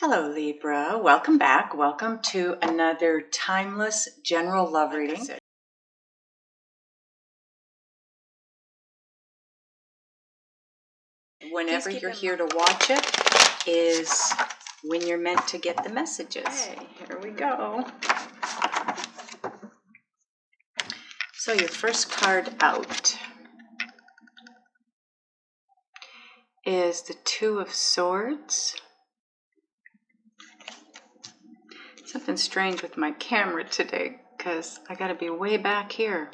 Hello Libra, welcome back. Welcome to another timeless general love reading. Whenever you're here to watch it is when you're meant to get the messages. Okay, here we go. So your first card out is the Two of Swords. Something strange with my camera today because I got to be way back here,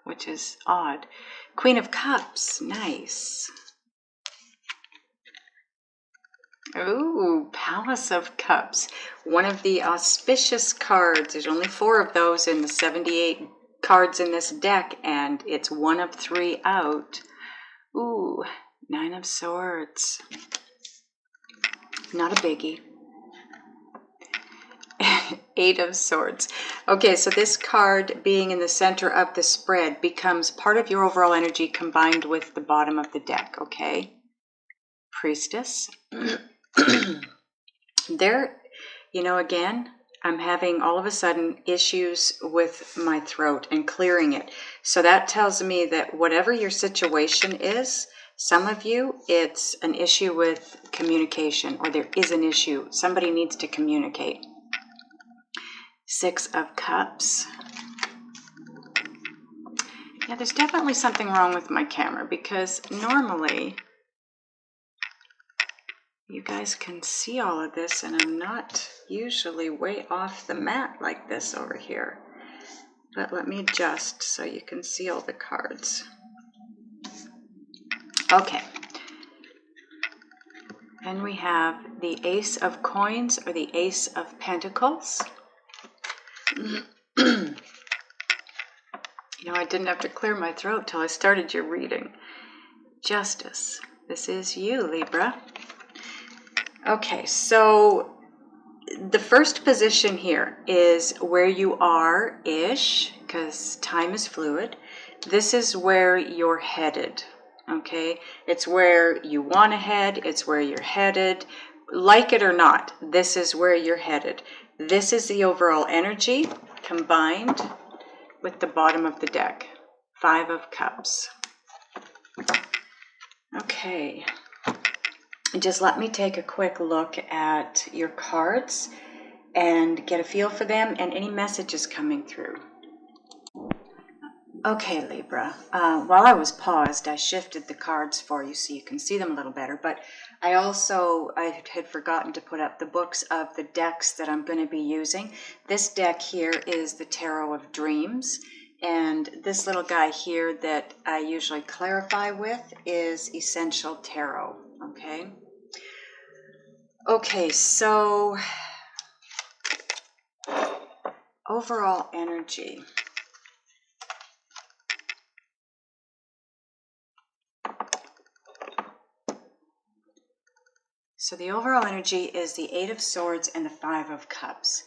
which is odd. Queen of Cups, nice. Ooh, Palace of Cups, one of the auspicious cards. There's only 4 of those in the 78 cards in this deck, and it's one of 3 out. Ooh, 9 of Swords. Not a biggie. 8 of Swords. Okay, so this card being in the center of the spread becomes part of your overall energy combined with the bottom of the deck, okay? Priestess. There, again, I'm having all of a sudden issues with my throat and clearing it. So that tells me that whatever your situation is, some of you, it's an issue with communication, or there is an issue. Somebody needs to communicate. 6 of Cups. Yeah, there's definitely something wrong with my camera because normally you guys can see all of this, and I'm not usually way off the mat like this over here. But let me adjust so you can see all the cards. Okay. And we have the Ace of Coins or the Ace of Pentacles. I didn't have to clear my throat till I started your reading. Justice. This is you, Libra. Okay, so the first position here is where you are-ish, because time is fluid. This is where you're headed, okay? It's where you want to head. It's where you're headed. Like it or not, this is where you're headed. This is the overall energy combined with the bottom of the deck. 5 of Cups. Okay. Just let me take a quick look at your cards and get a feel for them and any messages coming through. Okay, Libra. While I was paused, I shifted the cards for you so you can see them a little better, but I had forgotten to put up the books of the decks that I'm going to be using. This deck here is the Tarot of Dreams, and this little guy here that I usually clarify with is Essential Tarot, okay? Okay, so overall energy. So the overall energy is the 8 of Swords and the 5 of Cups.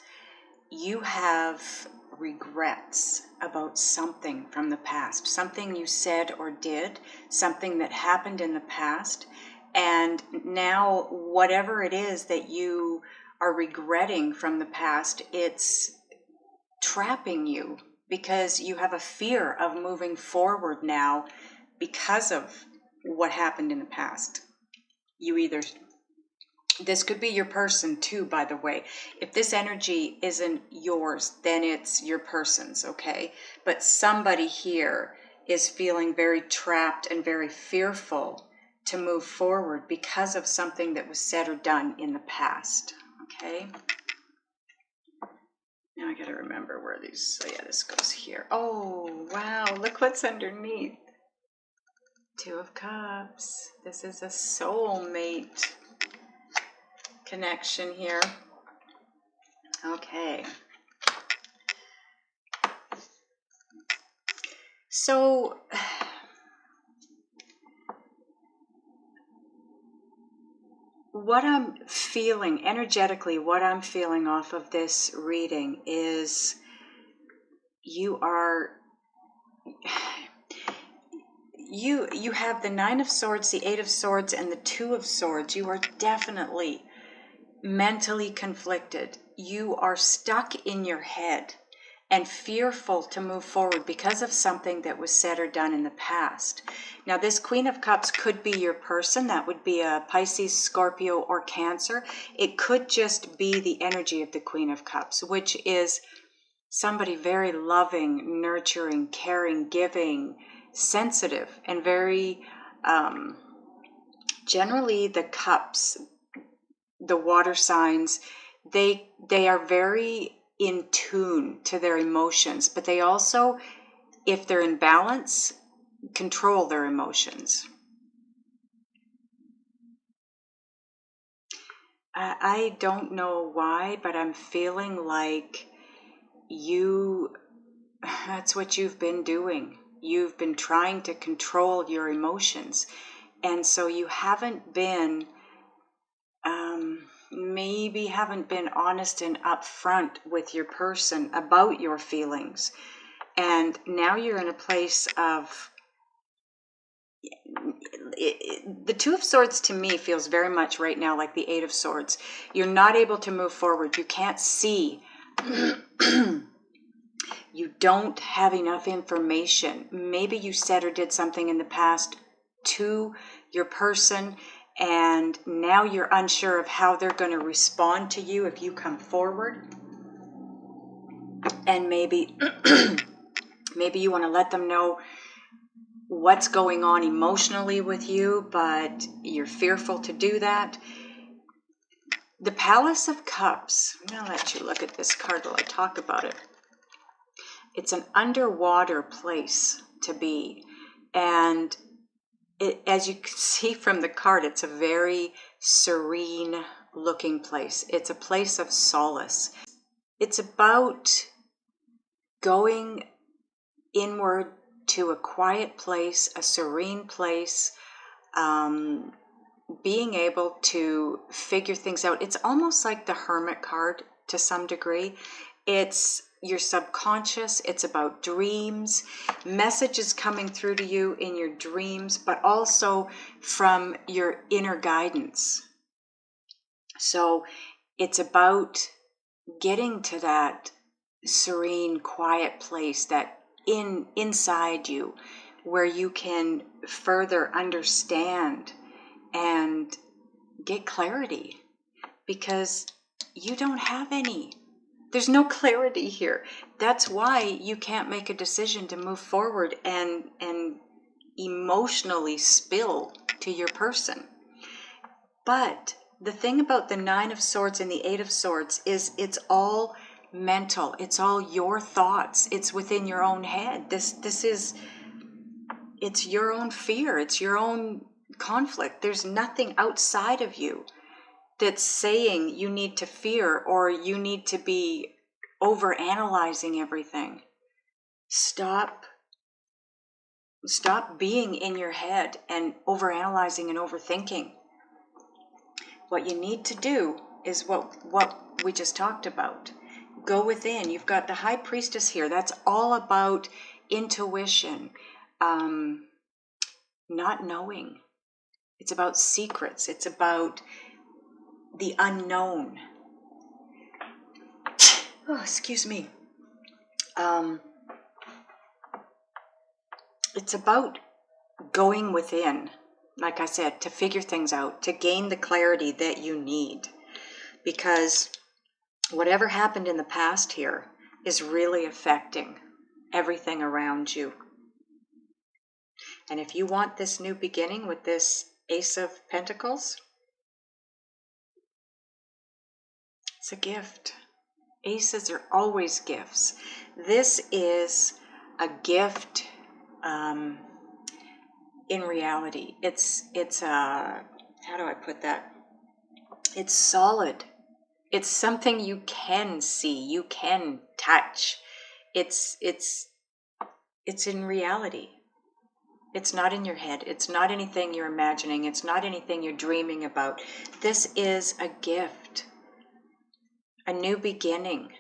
You have regrets about something from the past, something you said or did, something that happened in the past. And now whatever it is that you are regretting from the past, it's trapping you because you have a fear of moving forward now because of what happened in the past. This could be your person too, by the way. If this energy isn't yours, then it's your person's, okay? But somebody here is feeling very trapped and very fearful to move forward because of something that was said or done in the past, okay? Now I gotta remember where these, so yeah, this goes here. Oh, wow, look what's underneath. 2 of Cups. This is a soulmate connection here. Okay. So what I'm feeling energetically, what I'm feeling off of this reading is you have the 9 of Swords, the 8 of Swords, and the 2 of Swords. You are definitely mentally conflicted. You are stuck in your head and fearful to move forward because of something that was said or done in the past. Now, this Queen of Cups could be your person. That would be a Pisces, Scorpio, or Cancer. It could just be the energy of the Queen of Cups, which is somebody very loving, nurturing, caring, giving, sensitive, and very, generally the cups, the water signs, they are very in tune to their emotions, but they also, if they're in balance, control their emotions. I don't know why, but I'm feeling like that's what you've been doing. You've been trying to control your emotions. And so you haven't been, maybe haven't been honest and upfront with your person about your feelings. And now you're in a place of, the Two of Swords to me feels very much right now like the Eight of Swords. You're not able to move forward. You can't see. You don't have enough information. Maybe you said or did something in the past to your person, and now you're unsure of how they're going to respond to you if you come forward. And maybe maybe you want to let them know what's going on emotionally with you, but you're fearful to do that. The Palace of Cups, I'm going to let you look at this card while I talk about it. It's an underwater place to be. And as you can see from the card, it's a very serene looking place. It's a place of solace. It's about going inward to a quiet place, a serene place, being able to figure things out. It's almost like the Hermit card to some degree. It's your subconscious. It's about dreams, messages coming through to you in your dreams, but also from your inner guidance. So it's about getting to that serene, quiet place that inside you, where you can further understand and get clarity, because you don't have any. There's no clarity here. That's why you can't make a decision to move forward and emotionally spill to your person. But the thing about the Nine of Swords and the Eight of Swords is it's all mental. It's all your thoughts. It's within your own head. It's your own fear. It's your own conflict. There's nothing outside of you that's saying you need to fear or you need to be over-analyzing everything. Stop being in your head and over-analyzing and overthinking. What you need to do is what we just talked about. Go within. You've got the High Priestess here. That's all about intuition, not knowing. It's about secrets. It's about the unknown. Oh, excuse me. It's about going within, like I said, to figure things out, to gain the clarity that you need. Because whatever happened in the past here is really affecting everything around you. And if you want this new beginning with this Ace of Pentacles, it's a gift. Aces are always gifts. This is a gift in reality. It's how do I put that? It's solid. It's something you can see, you can touch. It's in reality. It's not in your head. It's not anything you're imagining. It's not anything you're dreaming about. This is a gift, a new beginning,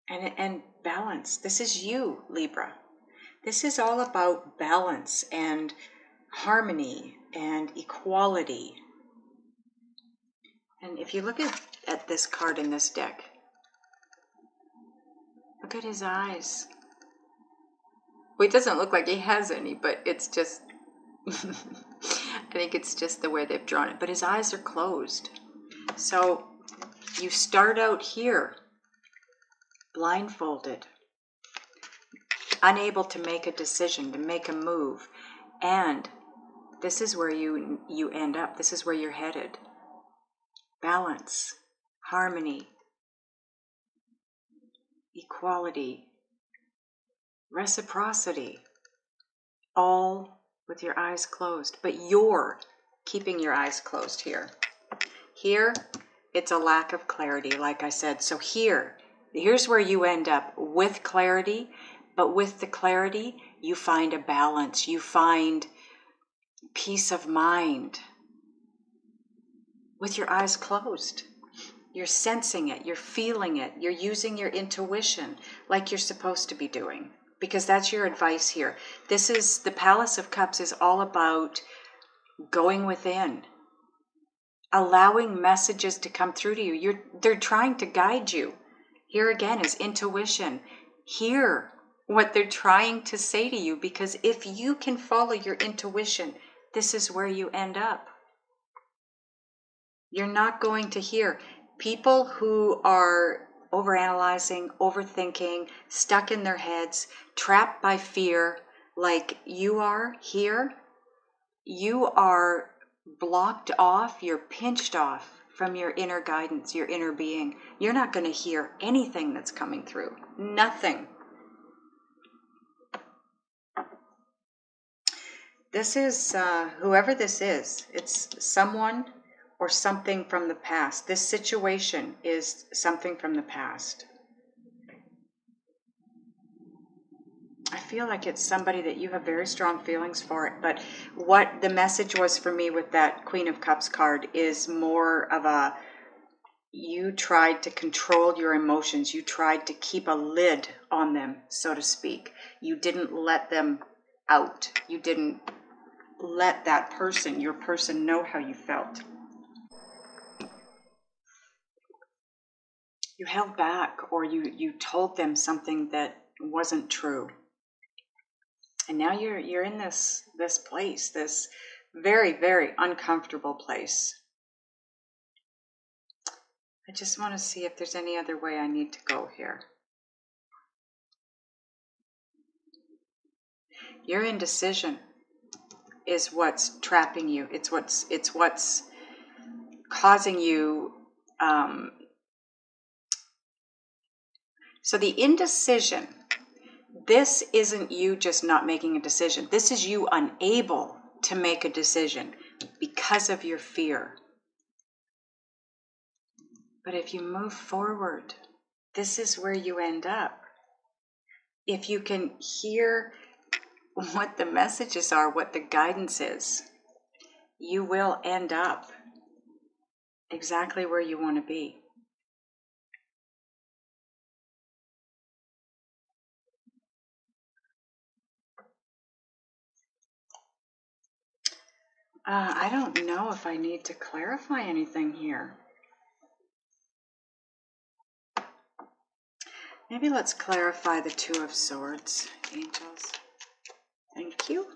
and balance. This is you, Libra. This is all about balance and harmony and equality. And if you look at this card in this deck, look at his eyes. Well, it doesn't look like he has any, but it's just, I think it's just the way they've drawn it. But his eyes are closed. So you start out here, blindfolded, unable to make a decision, to make a move. And this is where you end up. This is where you're headed. Balance, harmony, equality, reciprocity, all with your eyes closed. But you're keeping your eyes closed here. Here, it's a lack of clarity, like I said. So here's where you end up with clarity, but with the clarity, you find a balance. You find peace of mind with your eyes closed. You're sensing it, you're feeling it, you're using your intuition like you're supposed to be doing, because that's your advice here. This is, the Palace of Cups is all about going within, allowing messages to come through to you. They're trying to guide you. Here again is intuition. Hear what they're trying to say to you, because if you can follow your intuition, this is where you end up. You're not going to hear people who are overanalyzing, overthinking, stuck in their heads, trapped by fear, like you are here. You are blocked off, you're pinched off from your inner guidance, your inner being. You're not going to hear anything that's coming through. Nothing. This is, whoever this is, it's someone or something from the past. This situation is something from the past. I feel like it's somebody that you have very strong feelings for it, but what the message was for me with that Queen of Cups card is more of a, you tried to control your emotions. You tried to keep a lid on them, so to speak. You didn't let them out. You didn't let that person, your person, know how you felt. You held back, or you told them something that wasn't true. And now you're in this place, this very, very uncomfortable place. I just want to see if there's any other way I need to go here. Your indecision is what's trapping you. It's what's causing you. So the indecision, this isn't you just not making a decision. This is you unable to make a decision because of your fear. But if you move forward, this is where you end up. If you can hear what the messages are, what the guidance is, you will end up exactly where you want to be. I don't know if I need to clarify anything here. Maybe let's clarify the Two of Swords, angels. Thank you.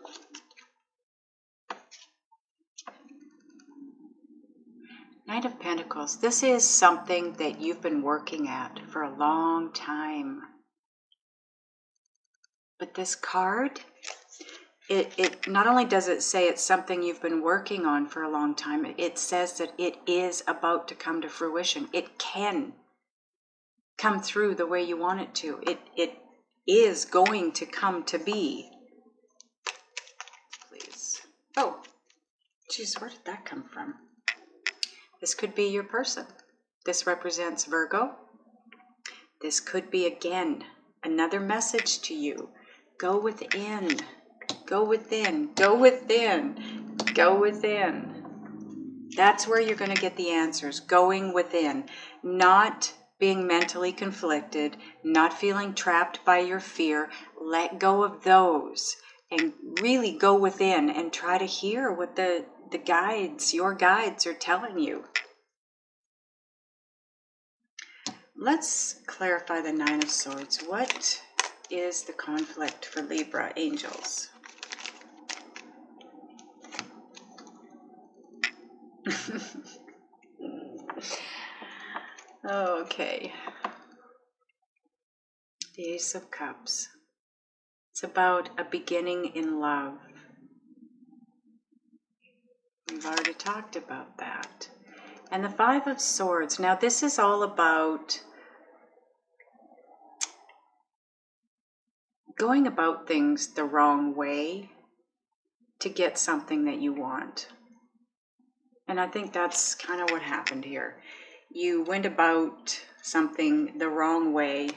Knight of Pentacles. This is something that you've been working at for a long time. But this card, it not only does it say it's something you've been working on for a long time, it says that it is about to come to fruition. It can come through the way you want it to. It is going to come to be. Please. Oh, geez, where did that come from? This could be your person. This represents Virgo. This could be, again, another message to you. Go within. Go within. Go within. Go within. That's where you're going to get the answers. Going within. Not being mentally conflicted. Not feeling trapped by your fear. Let go of those. And really go within and try to hear what the guides, your guides, are telling you. Let's clarify the Nine of Swords. What is the conflict for Libra angels? Okay. The Ace of Cups. It's about a beginning in love. We've already talked about that. And the Five of Swords. Now this is all about going about things the wrong way to get something that you want. And I think that's kind of what happened here. You went about something the wrong way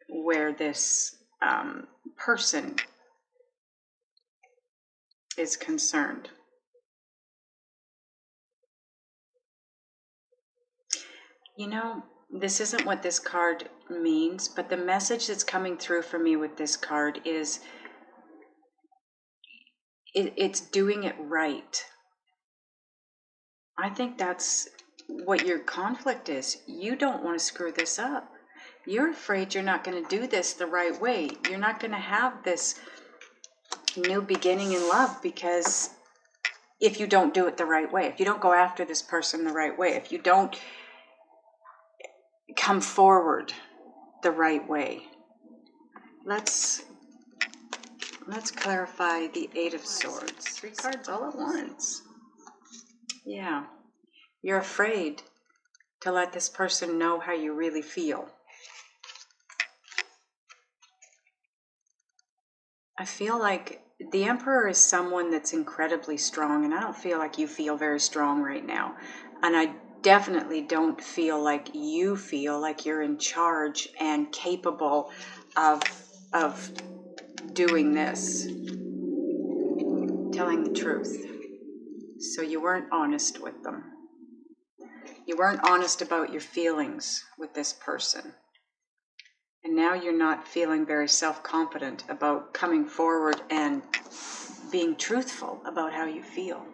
where this person is concerned. You know, this isn't what this card means, but the message that's coming through for me with this card is it's doing it right. I think that's what your conflict is. You don't want to screw this up. You're afraid you're not going to do this the right way. You're not going to have this new beginning in love, because if you don't do it the right way, if you don't go after this person the right way, if you don't come forward the right way. Let's clarify the Eight of Swords. 3 cards all at once. Yeah. You're afraid to let this person know how you really feel. I feel like the Emperor is someone that's incredibly strong, and I don't feel like you feel very strong right now. And I definitely don't feel like you feel like you're in charge and capable of doing this, telling the truth. So you weren't honest with them. You weren't honest about your feelings with this person. And now you're not feeling very self-confident about coming forward and being truthful about how you feel.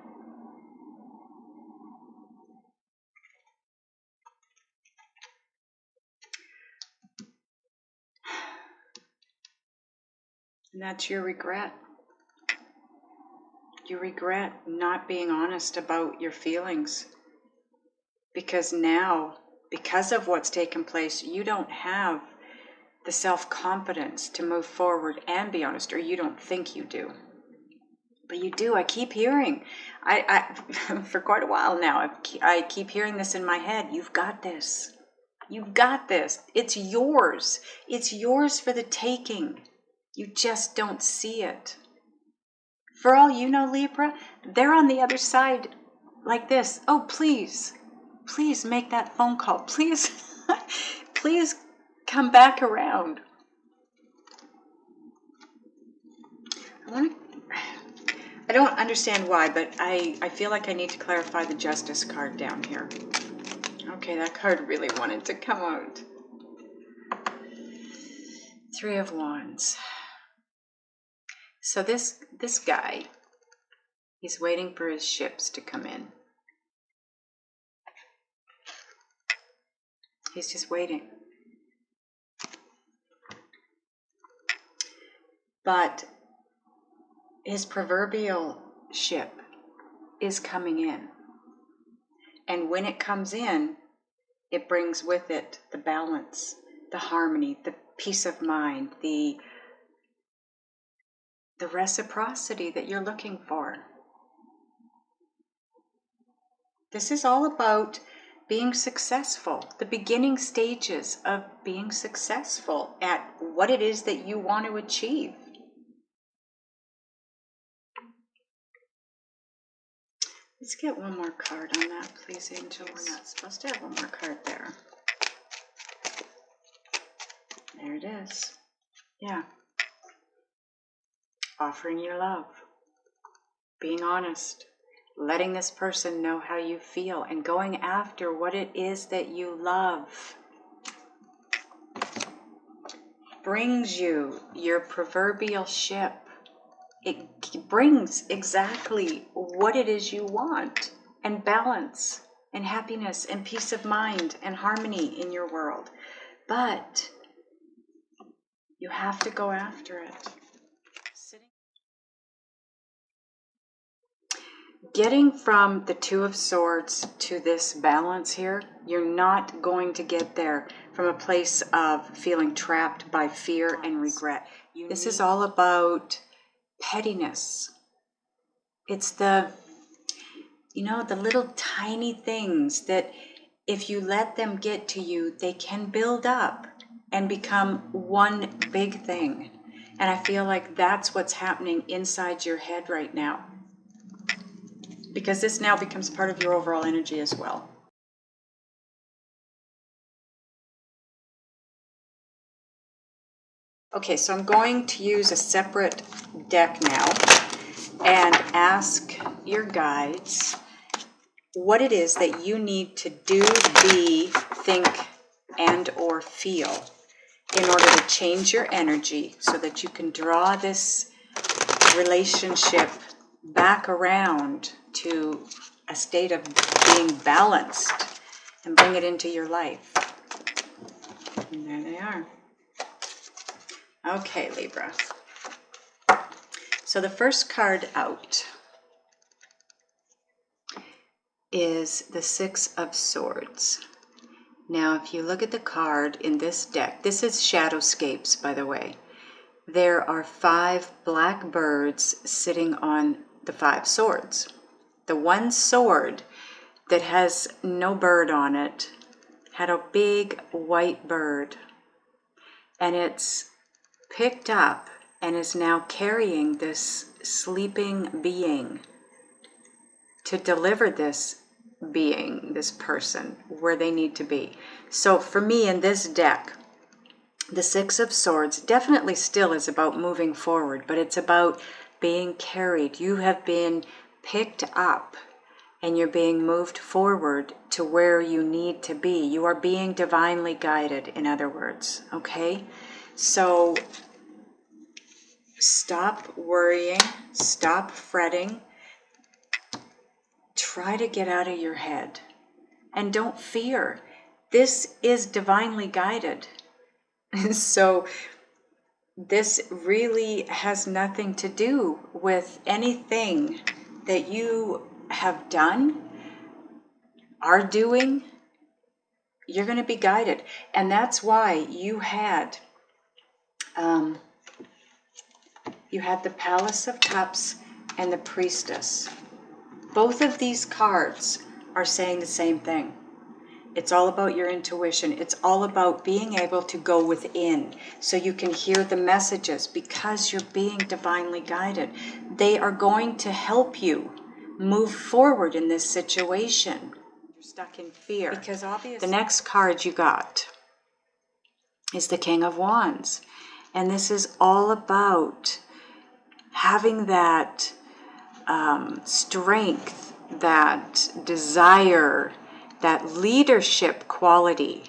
And that's your regret. You regret not being honest about your feelings. Because now, because of what's taken place, you don't have the self-confidence to move forward and be honest, or you don't think you do. But you do. I keep hearing, I for quite a while now, I keep hearing this in my head. You've got this. You've got this. It's yours. It's yours for the taking. You just don't see it. For all you know, Libra, they're on the other side like this. Oh, please, please make that phone call. Please, please come back around. I don't understand why, but I feel like I need to clarify the Justice card down here. Okay, that card really wanted to come out. 3 of Wands. So this guy, he's waiting for his ships to come in. He's just waiting. But his proverbial ship is coming in. And when it comes in, it brings with it the balance, the harmony, the peace of mind, the reciprocity that you're looking for. This is all about being successful, the beginning stages of being successful at what it is that you want to achieve. Let's get one more card on that, please, Angel. We're not supposed to have one more card there. There it is. Yeah. Offering your love. Being honest. Letting this person know how you feel and going after what it is that you love. Brings you your proverbial ship. It brings exactly what it is you want, and balance and happiness and peace of mind and harmony in your world. But you have to go after it. Getting from the Two of Swords to this balance here, you're not going to get there from a place of feeling trapped by fear and regret. This is all about pettiness. It's the, the little tiny things that if you let them get to you, they can build up and become one big thing. And I feel like that's what's happening inside your head right now, because this now becomes part of your overall energy as well. Okay, so I'm going to use a separate deck now and ask your guides what it is that you need to do, be, think, and or feel in order to change your energy so that you can draw this relationship back around to a state of being balanced and bring it into your life. And there they are. Okay, Libra. So the first card out is the Six of Swords. Now, if you look at the card in this deck, this is Shadowscapes, by the way. There are 5 black birds sitting on the 5 swords. The one sword that has no bird on it had a big white bird, and it's picked up and is now carrying this sleeping being to deliver this being, this person, where they need to be. So for me in this deck, the Six of Swords definitely still is about moving forward, but it's about being carried. You have been picked up and you're being moved forward to where you need to be. You are being divinely guided, in other words, okay? So stop worrying, stop fretting, try to get out of your head, and don't fear. This is divinely guided. So this really has nothing to do with anything that you have done, are doing. You're going to be guided. And that's why you had the Palace of Cups and the Priestess. Both of these cards are saying the same thing. It's all about your intuition. It's all about being able to go within so you can hear the messages because you're being divinely guided. They are going to help you move forward in this situation. You're stuck in fear. Because obviously the next card you got is the King of Wands. And this is all about having that strength, that desire, that leadership quality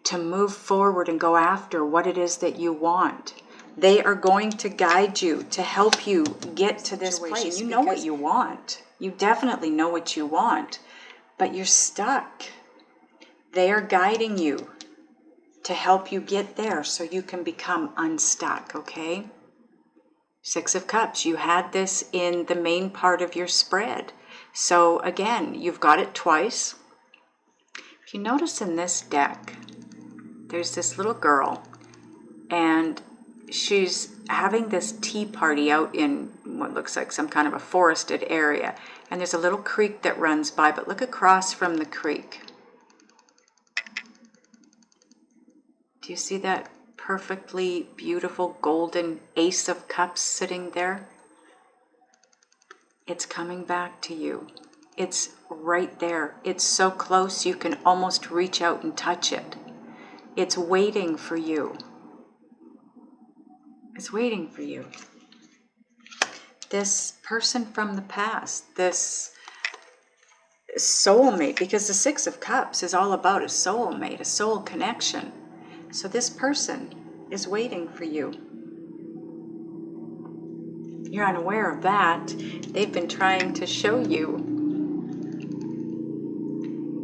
to move forward and go after what it is that you want. They are going to guide you to help you get to this place. You know what you want. You definitely know what you want, but you're stuck. They are guiding you to help you get there so you can become unstuck, okay? Six of Cups, you had this in the main part of your spread. So again, you've got it twice. If you notice in this deck, there's this little girl, and she's having this tea party out in what looks like some kind of a forested area. And there's a little creek that runs by, but look across from the creek. Do you see that perfectly beautiful golden Ace of Cups sitting there? It's coming back to you. It's right there. It's so close you can almost reach out and touch it. It's waiting for you. It's waiting for you. This person from the past, this soulmate, because the Six of Cups is all about a soulmate, a soul connection. So this person is waiting for you. You're unaware of that. They've been trying to show you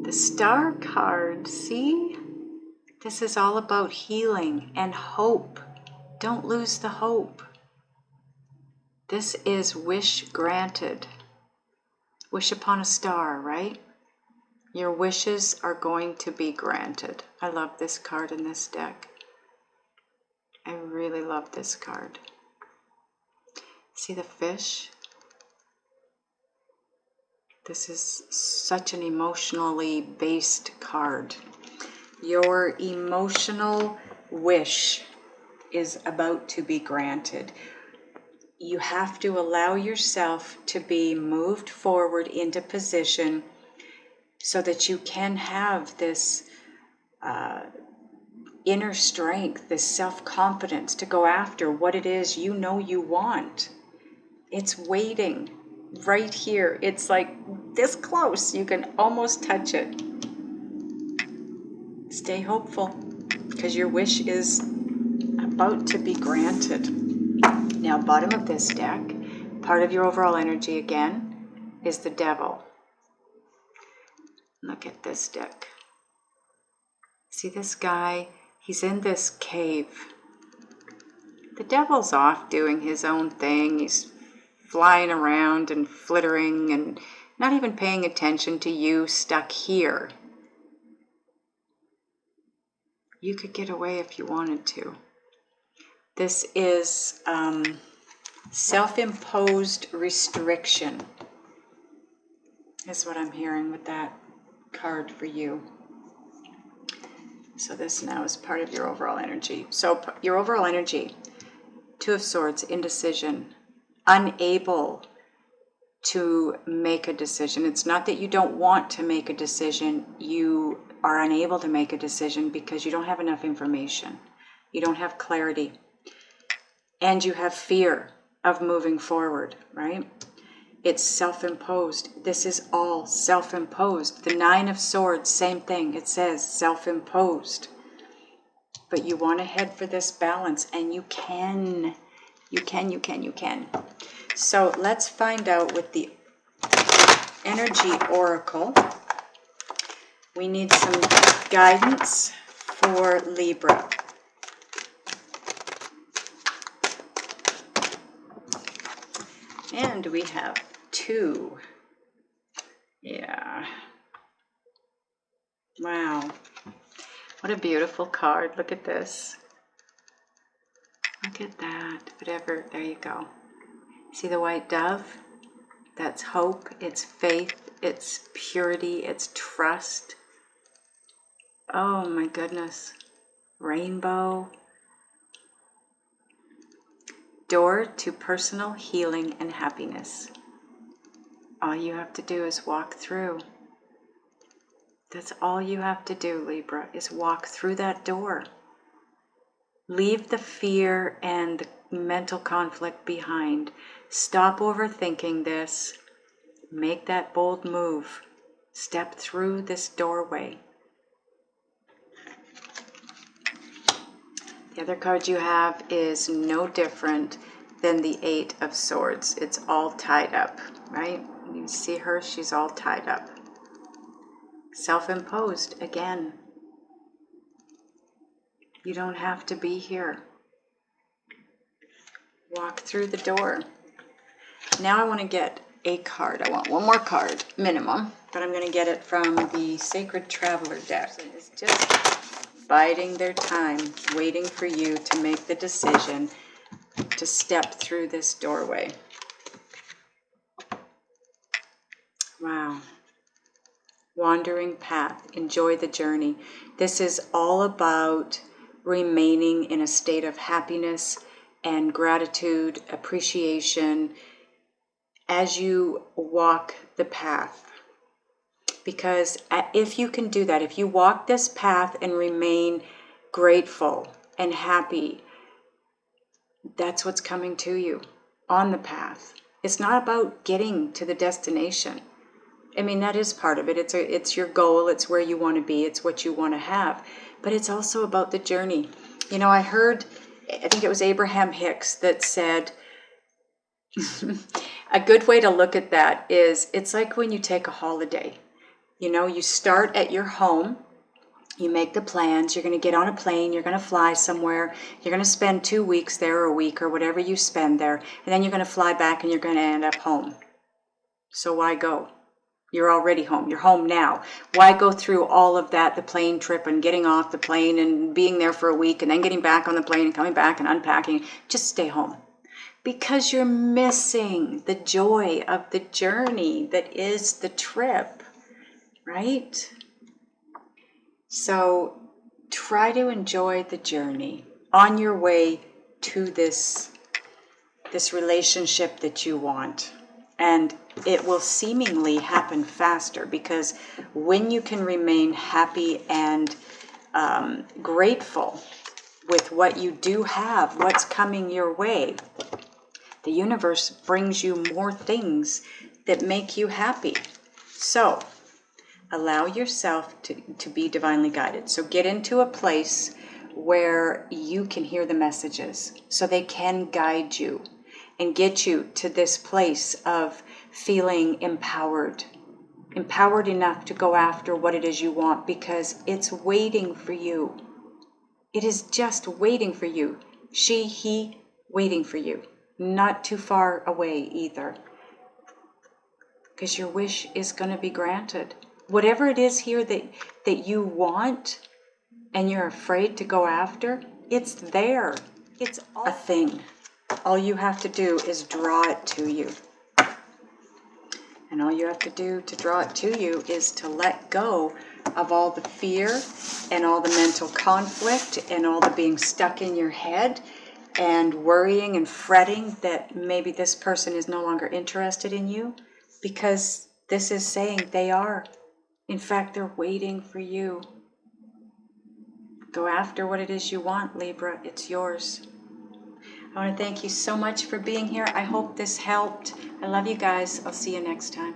the The Star card, see? This is all about healing and hope. Don't lose the hope. This is wish granted. Wish upon a star, right? Your wishes are going to be granted. I love this card in this deck. I really love this card. See the fish? This is such an emotionally based card. Your emotional wish is about to be granted. You have to allow yourself to be moved forward into position so that you can have this inner strength, this self-confidence to go after what it is you know you want. It's waiting right here. It's like this close. You can almost touch it. Stay hopeful because your wish is about to be granted. Now, bottom of this deck, part of your overall energy again is the devil. Look at this deck. See this guy? He's in this cave. The devil's off doing his own thing. He's flying around and flittering and not even paying attention to you stuck here. You could get away if you wanted to. This is self-imposed restriction, is what I'm hearing with that card for you. So this now is part of your overall energy. So your overall energy, Two of Swords, indecision, unable to make a decision. It's not that you don't want to make a decision. You are unable to make a decision because you don't have enough information. You don't have clarity. And you have fear of moving forward, right? It's self-imposed. This is all self-imposed. The Nine of Swords, same thing. It says self-imposed. But you want to head for this balance, and you can. You can. So let's find out with the Energy Oracle. We need some guidance for Libra. And we have two. Yeah. Wow. What a beautiful card. Look at this. Look at that. Whatever. There you go. See the white dove? That's hope. It's faith. It's purity. It's trust. Oh my goodness. Rainbow. Door to personal healing and happiness. All you have to do is walk through. That's all you have to do, Libra, is walk through that door. Leave the fear and the mental conflict behind. Stop overthinking this. Make that bold move. Step through this doorway. The other card you have is no different than the Eight of Swords. It's all tied up, right? You see her, she's all tied up. Self-imposed again. You don't have to be here. Walk through the door. Now I want to get a card. I want one more card, minimum, but I'm going to get it from the Sacred Traveler deck. It's just biding their time, waiting for you to make the decision to step through this doorway. Wow. Wandering path. Enjoy the journey. This is all about remaining in a state of happiness and gratitude, appreciation as you walk the path. Because if you can do that, if you walk this path and remain grateful and happy, that's what's coming to you on the path. It's not about getting to the destination. I mean, that is part of it. It's your goal. It's where you want to be. It's what you want to have. But it's also about the journey. You know, I think it was Abraham Hicks that said, a good way to look at that is, it's like when you take a holiday. You know, you start at your home. You make the plans. You're going to get on a plane. You're going to fly somewhere. You're going to spend 2 weeks there, or a week, or whatever you spend there. And then you're going to fly back and you're going to end up home. So why go? You're already home. You're home now. Why go through all of that, the plane trip and getting off the plane and being there for a week and then getting back on the plane and coming back and unpacking? Just stay home. Because you're missing the joy of the journey that is the trip, right? So try to enjoy the journey on your way to this relationship that you want. And it will seemingly happen faster, because when you can remain happy and grateful with what you do have, what's coming your way, the universe brings you more things that make you happy. So allow yourself to be divinely guided. So get into a place where you can hear the messages, so they can guide you and get you to this place of feeling empowered enough to go after what it is you want, because it's waiting for you. It is just waiting for you. She, he, waiting for you. Not too far away either. Because your wish is going to be granted. Whatever it is here that you want and you're afraid to go after, it's there. It's a thing. All you have to do is draw it to you. And all you have to do to draw it to you is to let go of all the fear and all the mental conflict and all the being stuck in your head and worrying and fretting that maybe this person is no longer interested in you, because this is saying they are. In fact, they're waiting for you. Go after what it is you want, Libra. It's yours. I want to thank you so much for being here. I hope this helped. I love you guys. I'll see you next time.